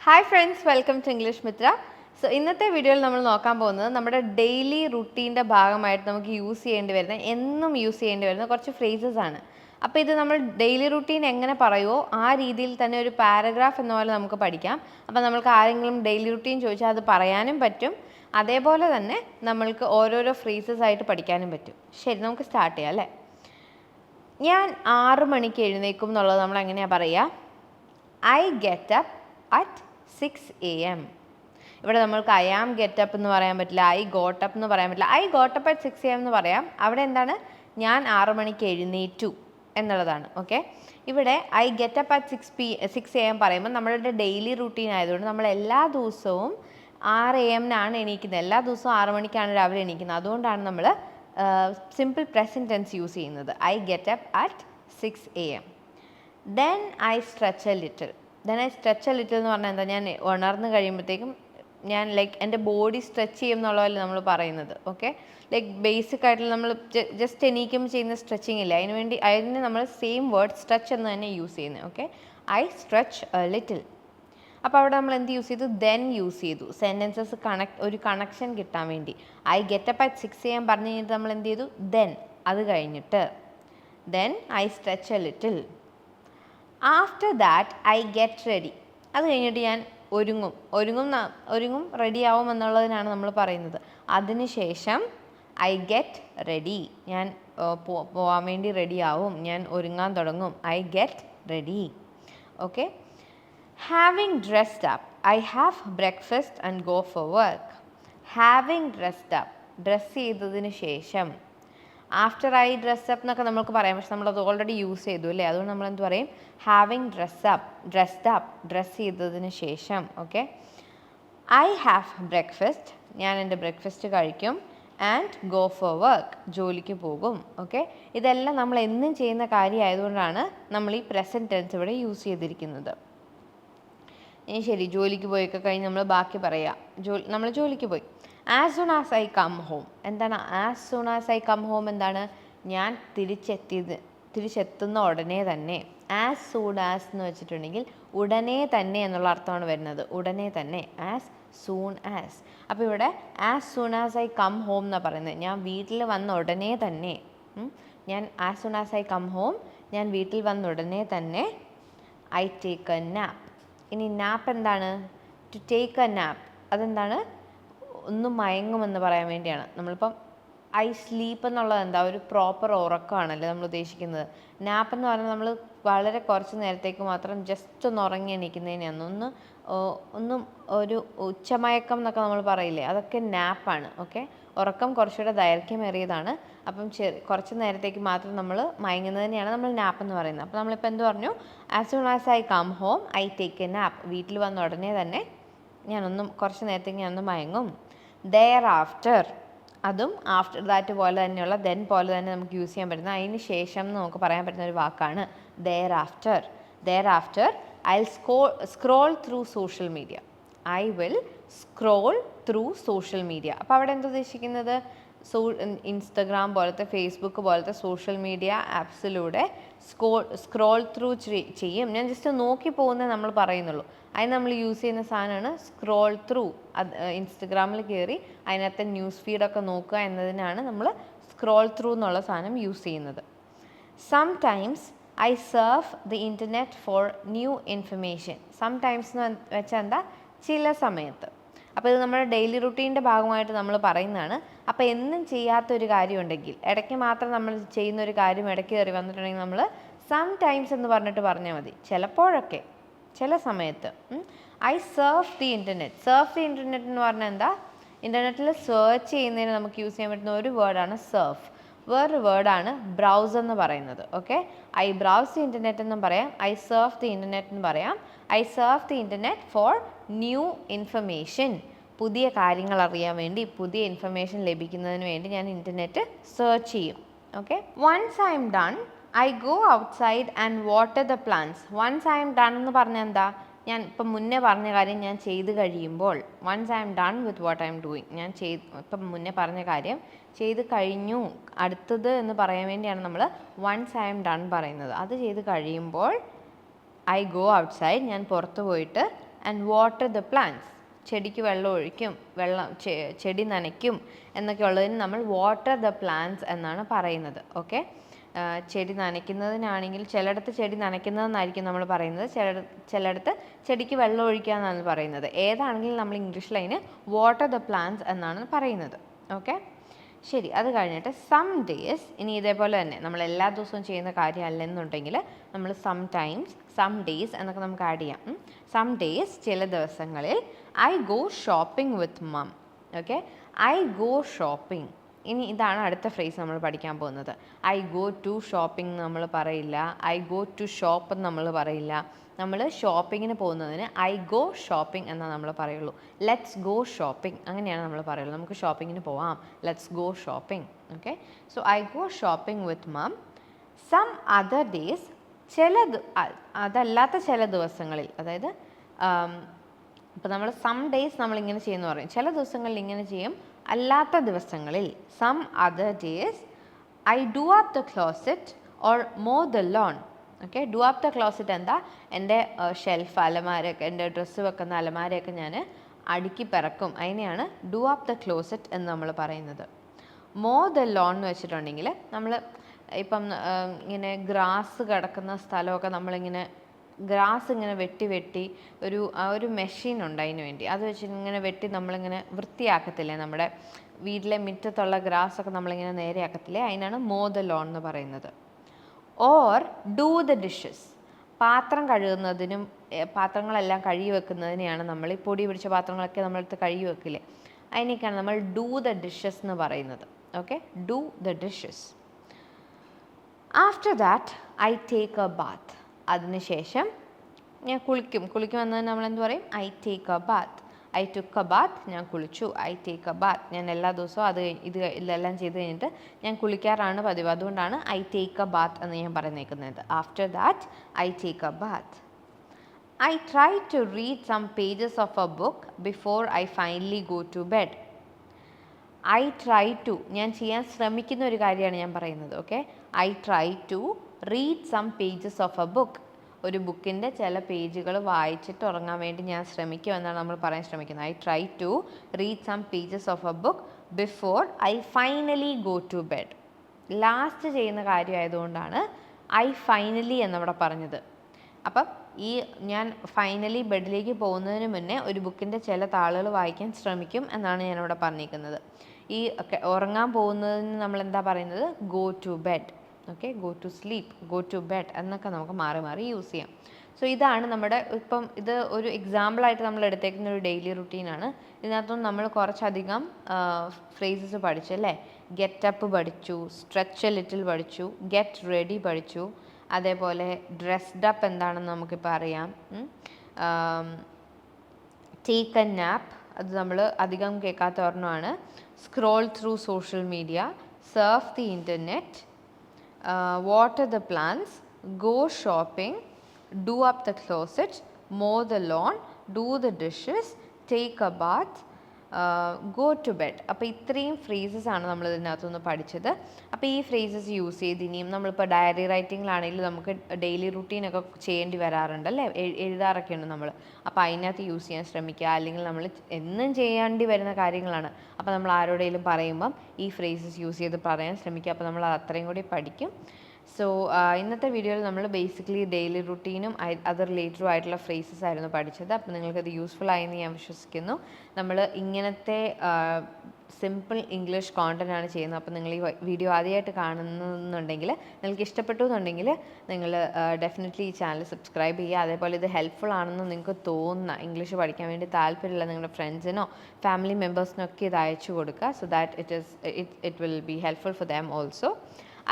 Hi friends, welcome to English Mithra. So ഇന്നത്തെ വീഡിയോയിൽ നമ്മൾ നോക്കാൻ പോകുന്നത് നമ്മുടെ ഡെയിലി റുട്ടീൻ്റെ ഭാഗമായിട്ട് നമുക്ക് യൂസ് ചെയ്യേണ്ടി വരുന്ന എന്നും യൂസ് ചെയ്യേണ്ടി വരുന്ന കുറച്ച് ഫ്രേസസ് ആണ്. അപ്പോൾ ഇത് നമ്മൾ ഡെയിലി റുട്ടീൻ എങ്ങനെ പറയുമോ ആ രീതിയിൽ തന്നെ ഒരു പാരഗ്രാഫ് എന്ന പോലെ നമുക്ക് പഠിക്കാം. അപ്പോൾ നമ്മൾക്ക് ആരെങ്കിലും ഡെയിലി റുട്ടീൻ ചോദിച്ചാൽ അത് പറയാനും പറ്റും, അതേപോലെ തന്നെ നമ്മൾക്ക് ഓരോരോ ഫ്രേസസ് ആയിട്ട് പഠിക്കാനും പറ്റും. ശരി, നമുക്ക് സ്റ്റാർട്ട് ചെയ്യാം അല്ലേ. ഞാൻ 6 മണിക്ക് എഴുന്നേക്കും എന്നുള്ളത് നമ്മൾ എങ്ങനെയാണ് പറയുക? I get up at 6 AM. ഇവിടെ നമ്മൾക്ക് ഐ ആം ഗെറ്റ് അപ്പ് എന്ന് പറയാൻ പറ്റില്ല, ഐ ഗോട്ട് അപ്പ് എന്ന് പറയാൻ പറ്റില്ല. I got up at 6 AM എന്ന് പറയാം. അവിടെ എന്താണ്? ഞാൻ 6 മണിക്ക് എഴുന്നേറ്റു എന്നുള്ളതാണ്. ഓക്കെ, ഇവിടെ I get up at 6 AM പറയുമ്പോൾ നമ്മളുടെ ഡെയിലി റൂട്ടീൻ ആയതുകൊണ്ട് നമ്മൾ എല്ലാ ദിവസവും 6 AM എണീക്കുന്നത്. എല്ലാ ദിവസവും 6 മണിക്കാണ് രാവിലെ എണീക്കുന്നത്. അതുകൊണ്ടാണ് നമ്മൾ സിമ്പിൾ പ്രസൻറ്റ് ടെൻസ് യൂസ് ചെയ്യുന്നത്. I get up at 6 AM. Then I stretch A little. എന്ന് പറഞ്ഞാൽ എന്താ? ഞാൻ ഉണർന്ന് കഴിയുമ്പോഴത്തേക്കും ഞാൻ എൻ്റെ ബോഡി സ്ട്രെച്ച് ചെയ്യും എന്നുള്ളതല്ലേ നമ്മൾ പറയുന്നത്. ഓക്കെ, ബേസിക് ആയിട്ടുള്ള നമ്മൾ ജസ്റ്റ് എണീക്കുമ്പോൾ ചെയ്യുന്ന സ്ട്രെച്ചിങ് ഇല്ല, അതിന് നമ്മൾ സെയിം വേർഡ് സ്ട്രെച്ച് എന്ന് തന്നെ യൂസ് ചെയ്യുന്നത്. Okay, I stretch A little. അപ്പോൾ അവിടെ നമ്മൾ എന്ത് യൂസ് ചെയ്തു? ദെൻ യൂസ് ചെയ്തു. സെൻറ്റൻസസ് ഒരു കണക്ഷൻ കിട്ടാൻ വേണ്ടി. I get up at 6 AM പറഞ്ഞു കഴിഞ്ഞിട്ട് നമ്മൾ എന്ത് ചെയ്തു? ദെൻ, അത് കഴിഞ്ഞിട്ട് then I stretch A little. After that I get ready. അത് കഴിഞ്ഞിട്ട് ഞാൻ ഒരുങ്ങും റെഡിയാവും എന്നുള്ളതിനാണ് നമ്മൾ പറയുന്നത്. അതിനുശേഷം ഐ ഗെറ്റ് റെഡി, ഞാൻ പോവാൻ വേണ്ടി റെഡിയാവും, ഞാൻ ഒരുങ്ങാൻ തുടങ്ങും. I get ready. Okay, having dressed up, I have breakfast and go for work. Having dressed up, dress ചെയ്തതിന് ശേഷം. ആഫ്റ്റർ ഐ ഡ്രസ് അപ്പ് എന്നൊക്കെ നമുക്ക് പറയാം, പക്ഷെ നമ്മളത് ഓൾറെഡി യൂസ് ചെയ്തു അല്ലേ. അതുകൊണ്ട് നമ്മൾ എന്ത് പറയും? ഹാവിങ് ഡ്രസ്ഡ് അപ്പ്, ഡ്രസ്സ് ചെയ്തതിന് ശേഷം. ഓക്കെ, ഐ ഹാവ് ബ്രേക്ക്ഫാസ്റ്റ്, ഞാൻ എൻ്റെ ബ്രേക്ക്ഫാസ്റ്റ് കഴിക്കും. ആൻഡ് ഗോ ഫോർ വർക്ക്, ജോലിക്ക് പോകും. ഓക്കെ, ഇതെല്ലാം നമ്മൾ എന്നും ചെയ്യുന്ന കാര്യമായതുകൊണ്ടാണ് നമ്മൾ ഈ പ്രസൻറ്റ് ടെൻസ് ഇവിടെ യൂസ് ചെയ്തിരിക്കുന്നത്. ഇനി ശരി, ജോലിക്ക് പോയൊക്കെ കഴിഞ്ഞ് നമ്മൾ ബാക്കി പറയാം. നമ്മൾ ജോലിക്ക് പോയി. As soon as I come home. എന്താണ് as soon as I come home? എന്താണ്? ഞാൻ തിരിച്ചെത്തുന്ന ഉടനെ തന്നെ. ആസ് സൂൺ ആസ് എന്ന് വെച്ചിട്ടുണ്ടെങ്കിൽ ഉടനെ തന്നെ എന്നുള്ള അർത്ഥമാണ് വരുന്നത്. ഉടനെ തന്നെ, ആസ് സൂൺ ആസ്. അപ്പോൾ ഇവിടെ as soon as I come home എന്നാണ് പറയുന്നത്. ഞാൻ വീട്ടിൽ വന്ന ഉടനെ തന്നെ. ഞാൻ as soon as I come home, ഞാൻ വീട്ടിൽ വന്ന ഉടനെ തന്നെ ഐ ടേക്ക് എ നാപ്പ്. ഇനി നാപ്പ് എന്താണ്? ടു ടേക്ക് എ നാപ്പ്, അതെന്താണ്? ഒന്ന് മയങ്ങുമെന്ന് പറയാൻ വേണ്ടിയാണ്. നമ്മളിപ്പം ഐ സ്ലീപ്പ് എന്നുള്ളത് എന്താ? ഒരു പ്രോപ്പർ ഉറക്കമാണല്ലേ നമ്മൾ ഉദ്ദേശിക്കുന്നത്. നാപ്പ് എന്ന് പറഞ്ഞാൽ നമ്മൾ വളരെ കുറച്ച് നേരത്തേക്ക് മാത്രം ജസ്റ്റ് ഒന്ന് ഉറങ്ങി എണീക്കുന്നതിനാണ്. ഒന്നും ഒരു ഉച്ചമയക്കം എന്നൊക്കെ നമ്മൾ പറയില്ലേ, അതൊക്കെ നാപ്പാണ്. ഓക്കെ, ഉറക്കം കുറച്ചുകൂടെ ദൈർഘ്യമേറിയതാണ്. അപ്പം കുറച്ച് നേരത്തേക്ക് മാത്രം നമ്മൾ മയങ്ങുന്നതിനെയാണ് നമ്മൾ നാപ്പ് എന്ന് പറയുന്നത്. അപ്പോൾ നമ്മളിപ്പോൾ എന്ത് പറഞ്ഞു? As soon as I come home I take a nap. വീട്ടിൽ വന്ന ഉടനെ തന്നെ കുറച്ച് നേരത്തേക്ക് ഞാനൊന്ന് മയങ്ങും. ദെയർ ആഫ്റ്റർ, അതും ആഫ്റ്റർ ദാറ്റ് പോലെ തന്നെയുള്ള ദെൻ പോലെ തന്നെ നമുക്ക് യൂസ് ചെയ്യാൻ പറ്റുന്ന, അതിന് ശേഷം എന്ന് നമുക്ക് പറയാൻ പറ്റുന്ന ഒരു വാക്കാണ് thereafter. Thereafter I will scroll through social media. I will scroll through social media. അപ്പോൾ അവിടെ എന്താ ഉദ്ദേശിക്കുന്നത്? ഇൻസ്റ്റഗ്രാം പോലത്തെ, ഫേസ്ബുക്ക് പോലത്തെ സോഷ്യൽ മീഡിയ ആപ്സിലൂടെ സ്ക്രോൾ ത്രൂ ചെയ്യും. ഞാൻ ജസ്റ്റ് നോക്കി പോകുന്നത് നമ്മൾ പറയുന്നുള്ളൂ. അതിന് നമ്മൾ യൂസ് ചെയ്യുന്ന സാധനമാണ് സ്ക്രോൾ ത്രൂ. അത് ഇൻസ്റ്റഗ്രാമിൽ കയറി അതിനകത്തെ ന്യൂസ് ഫീഡൊക്കെ നോക്കുക എന്നതിനാണ് നമ്മൾ സ്ക്രോൾ ത്രൂ എന്നുള്ള സാധനം യൂസ് ചെയ്യുന്നത്. Sometimes I surf the internet for new information. Sometimes എന്ന് വെച്ചാൽ എന്താ? ചില സമയത്ത്. അപ്പോൾ ഇത് നമ്മുടെ ഡെയിലി റുട്ടീൻ്റെ ഭാഗമായിട്ട് നമ്മൾ പറയുന്നതാണ്. അപ്പോൾ എന്നും ചെയ്യാത്തൊരു കാര്യമുണ്ടെങ്കിൽ, ഇടയ്ക്ക് മാത്രം നമ്മൾ ചെയ്യുന്ന ഒരു കാര്യം ഇടയ്ക്ക് കയറി വന്നിട്ടുണ്ടെങ്കിൽ നമ്മൾ സംടൈംസ് എന്ന് പറഞ്ഞാൽ മതി. ചിലപ്പോഴൊക്കെ, ചില സമയത്ത്. I surf the internet. Surf the internet എന്ന് പറഞ്ഞാൽ എന്താ? ഇൻ്റർനെറ്റിൽ സെർച്ച് ചെയ്യുന്നതിന് നമുക്ക് യൂസ് ചെയ്യാൻ പറ്റുന്ന ഒരു വേർഡാണ് സർഫ്. വേറൊരു വേർഡാണ് ബ്രൗസ് എന്ന് പറയുന്നത്. Okay, I browse the internet എന്നും പറയാം, ഐ സർഫ് ദി ഇൻ്റർനെറ്റ് എന്ന് പറയാം. I surf the internet for new information. പുതിയ കാര്യങ്ങൾ അറിയാൻ വേണ്ടി, പുതിയ ഇൻഫർമേഷൻ ലഭിക്കുന്നതിന് വേണ്ടി ഞാൻ ഇൻ്റർനെറ്റ് സെർച്ച് ചെയ്യും. Okay, once I'm done I go outside and water the plants. Once I'm done എന്ന് പറഞ്ഞാൽ എന്താ? ഞാൻ ഇപ്പം മുന്നേ പറഞ്ഞ കാര്യം ഞാൻ ചെയ്ത് കഴിയുമ്പോൾ, once I'm done with what I'm doing. ഞാൻ ഇപ്പം മുന്നേ പറഞ്ഞ കാര്യം ചെയ്ത് കഴിഞ്ഞു, അടുത്തത് എന്ന് പറയാൻ വേണ്ടിയാണ് നമ്മൾ വൺസ് ഐ എം ഡൺ പറയുന്നത്. അത് ചെയ്ത് കഴിയുമ്പോൾ ഐ ഗോ ഔട്ട്സൈഡ്, ഞാൻ പുറത്ത് പോയിട്ട് ആൻഡ് വാട്ടർ ദ പ്ലാന്റ്സ്. ചെടിക്ക് വെള്ളം ഒഴിക്കും, ചെടി നനയ്ക്കും എന്നൊക്കെ ഉള്ളതിന് നമ്മൾ വാട്ടർ ദ പ്ലാന്റ്സ് എന്നാണ് പറയുന്നത്. ഓക്കെ, ചെടി നനയ്ക്കുന്നതിനാണെങ്കിൽ ചിലയിടത്ത് ചെടി നനയ്ക്കുന്നതെന്നായിരിക്കും നമ്മൾ പറയുന്നത്, ചിലയിടത്ത് ചെടിക്ക് വെള്ളം ഒഴിക്കുക എന്നാണ് പറയുന്നത്. ഏതാണെങ്കിലും നമ്മൾ ഇംഗ്ലീഷിൽ അതിന് വാട്ടർ ദ പ്ലാന്റ്സ് എന്നാണ് പറയുന്നത്. ഓക്കെ, ശരി. അത് കഴിഞ്ഞിട്ട് സം ഡേയ്സ്, ഇനി ഇതേപോലെ തന്നെ നമ്മൾ എല്ലാ ദിവസവും ചെയ്യുന്ന കാര്യമല്ലെന്നുണ്ടെങ്കിൽ നമ്മൾ സം ടൈംസ്, സം ഡേയ്സ് എന്നൊക്കെ നമുക്ക് ആഡ് ചെയ്യാം. സം ഡേയ്സ്, ചില ദിവസങ്ങളിൽ I go shopping with mom. Okay, I go shopping. ഇനി ഇതാണ് അടുത്ത ഫ്രേസ് നമ്മൾ പഠിക്കാൻ പോകുന്നത്. ഐ ഗോ ടു ഷോപ്പിംഗ് നമ്മൾ പറയില്ല, ഐ ഗോ ടു ഷോപ്പ് എന്ന് നമ്മൾ പറയില്ല. നമ്മൾ ഷോപ്പിങ്ങിന് പോകുന്നതിന് ഐ ഗോ ഷോപ്പിംഗ് എന്നാണ് നമ്മൾ പറയുള്ളൂ. ലെറ്റ്സ് ഗോ ഷോപ്പിംഗ് അങ്ങനെയാണ് നമ്മൾ പറയുള്ളൂ. നമുക്ക് ഷോപ്പിങ്ങിന് പോവാം, let's go shopping. Okay, so I go shopping with mom. Some other days, അതല്ലാത്ത ചില ദിവസങ്ങളിൽ, അതായത് ഇപ്പോൾ നമ്മൾ സം ഡേയ്സ് നമ്മളിങ്ങനെ ചെയ്യുമെന്ന് പറയും, ചില ദിവസങ്ങളിൽ ഇങ്ങനെ ചെയ്യും, അല്ലാത്ത ദിവസങ്ങളിൽ some other days I do up the closet or mow the lawn. Okay, do up the closet എന്താ, എൻ്റെ ഷെൽഫ്, അലമാരയൊക്കെ, എൻ്റെ ഡ്രസ്സ് വെക്കുന്ന അലമാരയൊക്കെ ഞാൻ അടുക്കി പിറക്കും, അതിനെയാണ് ഡു അപ്പ് ദ ക്ലോസറ്റ് എന്ന് നമ്മൾ പറയുന്നത്. മോ ദ ലോൺ എന്ന് വെച്ചിട്ടുണ്ടെങ്കിൽ നമ്മൾ ഇപ്പം ഇങ്ങനെ ഗ്രാസ് കിടക്കുന്ന സ്ഥലമൊക്കെ നമ്മളിങ്ങനെ ഗ്രാസ് ഇങ്ങനെ വെട്ടി ഒരു മെഷീൻ ഉണ്ട് അതിന് വേണ്ടി, അത് വെച്ചിട്ട് ഇങ്ങനെ വെട്ടി നമ്മളിങ്ങനെ വൃത്തിയാക്കത്തില്ലേ, നമ്മുടെ വീട്ടിലെ മുറ്റത്തുള്ള ഗ്രാസൊക്കെ നമ്മളിങ്ങനെ നേരെയാക്കത്തില്ലേ, അതിനാണ് മോ ദ ലോൺ എന്ന് പറയുന്നത്. ഓർ ഡു ദ ഡിഷസ്, പാത്രം കഴുകുന്നതിനും പാത്രങ്ങളെല്ലാം കഴുകി വെക്കുന്നതിനെയാണ് നമ്മൾ ഈ പൊടി പിടിച്ച പാത്രങ്ങളൊക്കെ നമ്മളെടുത്ത് കഴുകി വെക്കില്ലേ, അതിനൊക്കെയാണ് നമ്മൾ ഡു ദ ഡിഷസ് എന്ന് പറയുന്നത്. Okay, do the dishes. After that I take a Baat, അതിനുശേഷം ഞാൻ കുളിക്കും എന്നതിന് നമ്മൾ എന്ത് പറയും, I take a bath. I took a bath, ഞാൻ കുളിച്ചു. ഐ ടേക്ക് എ ബാത്ത്, ഞാൻ എല്ലാ ദിവസവും ഇതെല്ലാം ചെയ്ത് കഴിഞ്ഞിട്ട് ഞാൻ കുളിക്കാറാണ് പതിവ്, അതുകൊണ്ടാണ് ഐ ടേക്ക് എ ബാത്ത് എന്ന് ഞാൻ പറഞ്ഞേക്കുന്നത്. After that I take a bath. I try to read some pages of a book before I finally go to bed. I try to, ഞാൻ ചെയ്യാൻ ശ്രമിക്കുന്ന ഒരു കാര്യമാണ് ഞാൻ പറയുന്നത്. Okay, I try to read some pages of a book, ഒരു ബുക്കിൻ്റെ ചില പേജുകൾ വായിച്ചിട്ട് ഉറങ്ങാൻ വേണ്ടി ഞാൻ ശ്രമിക്കും എന്നാണ് നമ്മൾ പറയാൻ ശ്രമിക്കുന്നത്. I try to read some pages of a book before I finally go to bed. Last ചെയ്യുന്ന കാര്യമായതുകൊണ്ടാണ് ഐ ഫൈനലി എന്നവിടെ പറഞ്ഞത്. അപ്പം ഈ ഞാൻ ഫൈനലി ബെഡിലേക്ക് പോകുന്നതിന് മുന്നേ ഒരു ബുക്കിൻ്റെ ചില താളുകൾ വായിക്കാൻ ശ്രമിക്കും എന്നാണ് ഞാനിവിടെ പറഞ്ഞിരിക്കുന്നത്. ഈ ഉറങ്ങാൻ പോകുന്നതിന് നമ്മൾ എന്താ പറയുന്നത്, go to bed. Okay, go to sleep, go to bed എന്നൊക്കെ നമുക്ക് മാറി മാറി യൂസ് ചെയ്യാം. സോ ഇതാണ് നമ്മുടെ, ഇപ്പം ഇത് ഒരു എക്സാമ്പിളായിട്ട് നമ്മൾ എടുത്തേക്കുന്ന ഒരു ഡെയിലി റുട്ടീനാണ്. ഇതിനകത്തും നമ്മൾ കുറച്ചധികം ഫ്രേസസ് പഠിച്ചു അല്ലേ. ഗെറ്റ് അപ്പ് പഠിച്ചു, സ്ട്രെച്ച് എ ലിറ്റിൽ പഠിച്ചു, ഗെറ്റ് റെഡി പഠിച്ചു, അതേപോലെ ഡ്രസ്ഡ് അപ്പ് എന്താണെന്ന് നമുക്കിപ്പോൾ അറിയാം. ടേക്ക് എ നാപ്പ്, അത് നമ്മൾ അധികം കേൾക്കാത്ത ഒരെണ്ണമാണ്. Scroll through social media, surf the internet, water the plants, go shopping, do up the closet, mow the lawn, do the dishes, take a bath, go to bed. അപ്പോൾ ഇത്രയും phrases ആണ് നമ്മൾ ഇതിനകത്തുനിന്ന് പഠിച്ചത്. അപ്പോൾ ഈ ഫ്രേസസ് യൂസ് ചെയ്ത് ഇനിയും നമ്മളിപ്പോൾ ഡയറി റൈറ്റിങ്ങിലാണെങ്കിലും നമുക്ക് ഡെയിലി റുട്ടീനൊക്കെ ചെയ്യേണ്ടി വരാറുണ്ട് അല്ലേ, എഴുതാറൊക്കെ ഉണ്ട് നമ്മൾ. അപ്പോൾ അതിനകത്ത് യൂസ് ചെയ്യാൻ ശ്രമിക്കുക. അല്ലെങ്കിൽ നമ്മൾ എന്നും ചെയ്യേണ്ടി വരുന്ന കാര്യങ്ങളാണ്. അപ്പോൾ നമ്മൾ ആരോടെങ്കിലും പറയുമ്പം ഈ ഫ്രേസസ് യൂസ് ചെയ്ത് പറയാൻ ശ്രമിക്കുക. അപ്പോൾ നമ്മൾ അത് അത്രയും കൂടി പഠിക്കും. സോ ഇന്നത്തെ വീഡിയോയിൽ നമ്മൾ ബേസിക്കലി ഡെയിലി റുട്ടീനും അത് റിലേറ്റഡും ആയിട്ടുള്ള ഫ്രേസസ് ആയിരുന്നു പഠിച്ചത്. അപ്പോൾ നിങ്ങൾക്കത് യൂസ്ഫുൾ ആയെന്ന് ഞാൻ വിശ്വസിക്കുന്നു. നമ്മൾ ഇങ്ങനത്തെ സിമ്പിൾ ഇംഗ്ലീഷ് കോണ്ടൻ്റ് ആണ് ചെയ്യുന്നത്. അപ്പോൾ നിങ്ങൾ ഈ വീഡിയോ ആദ്യമായിട്ട് കാണുന്നുണ്ടെങ്കിൽ, നിങ്ങൾക്ക് ഇഷ്ടപ്പെട്ടു എന്നുണ്ടെങ്കിൽ നിങ്ങൾ ഡെഫിനറ്റ്ലി ഈ ചാനൽ സബ്സ്ക്രൈബ് ചെയ്യുക. അതേപോലെ ഇത് ഹെൽപ്ഫുൾ ആണെന്ന് നിങ്ങൾക്ക് തോന്നുന്ന, ഇംഗ്ലീഷ് പഠിക്കാൻ വേണ്ടി താല്പര്യമുള്ള നിങ്ങളുടെ ഫ്രണ്ട്സിനോ ഫാമിലി മെമ്പേഴ്സിനൊക്കെ ഇത് അയച്ചു കൊടുക്കുക. So that it will be helpful for them also.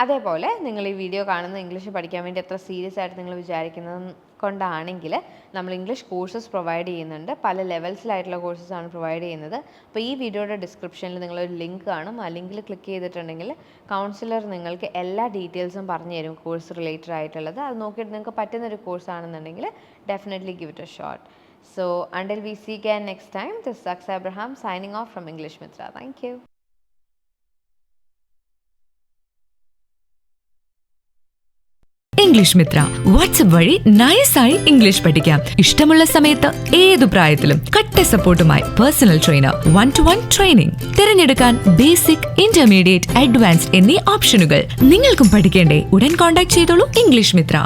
അതേപോലെ നിങ്ങൾ ഈ വീഡിയോ കാണുന്ന ഇംഗ്ലീഷ് പഠിക്കാൻ വേണ്ടി എത്ര സീരിയസ് ആയിട്ട് നിങ്ങൾ വിചാരിക്കുന്നത് കൊണ്ടാണെങ്കിൽ നമ്മൾ ഇംഗ്ലീഷ് കോഴ്സസ് പ്രൊവൈഡ് ചെയ്യുന്നുണ്ട്. പല ലെവൽസിലായിട്ടുള്ള കോഴ്സസാണ് പ്രൊവൈഡ് ചെയ്യുന്നത്. അപ്പോൾ ഈ വീഡിയോയുടെ ഡിസ്ക്രിപ്ഷനിൽ നിങ്ങളൊരു ലിങ്ക് കാണും. ആ ലിങ്കിൽ ക്ലിക്ക് ചെയ്തിട്ടുണ്ടെങ്കിൽ കൗൺസിലർ നിങ്ങൾക്ക് എല്ലാ ഡീറ്റെയിൽസും പറഞ്ഞു തരും കോഴ്സ് റിലേറ്റഡ് ആയിട്ടുള്ളത്. അത് നോക്കിയിട്ട് നിങ്ങൾക്ക് പറ്റുന്നൊരു കോഴ്സ് ആണെന്നുണ്ടെങ്കിൽ definitely give it A shot. So until we see again next time, this is Sakshi Abraham signing off from English Mithra. Thank you. English Mithra. WhatsApp വഴി നൈസായി ഇംഗ്ലീഷ് പഠിക്കാം. ഇഷ്ടമുള്ള സമയത്ത് ഏതു പ്രായത്തിലും കട്ട സപ്പോർട്ടുമായി പേഴ്സണൽ ട്രെയിനർ, 1-to-1 ട്രെയിനിങ്. തിരഞ്ഞെടുക്കാൻ ബേസിക്, ഇന്റർമീഡിയറ്റ്, അഡ്വാൻസ്ഡ് എന്നീ ഓപ്ഷനുകൾ. നിങ്ങൾക്കും പഠിക്കേണ്ടേ? ഉടൻ കോൺടാക്ട് ചെയ്തോളൂ ഇംഗ്ലീഷ് മിത്ര.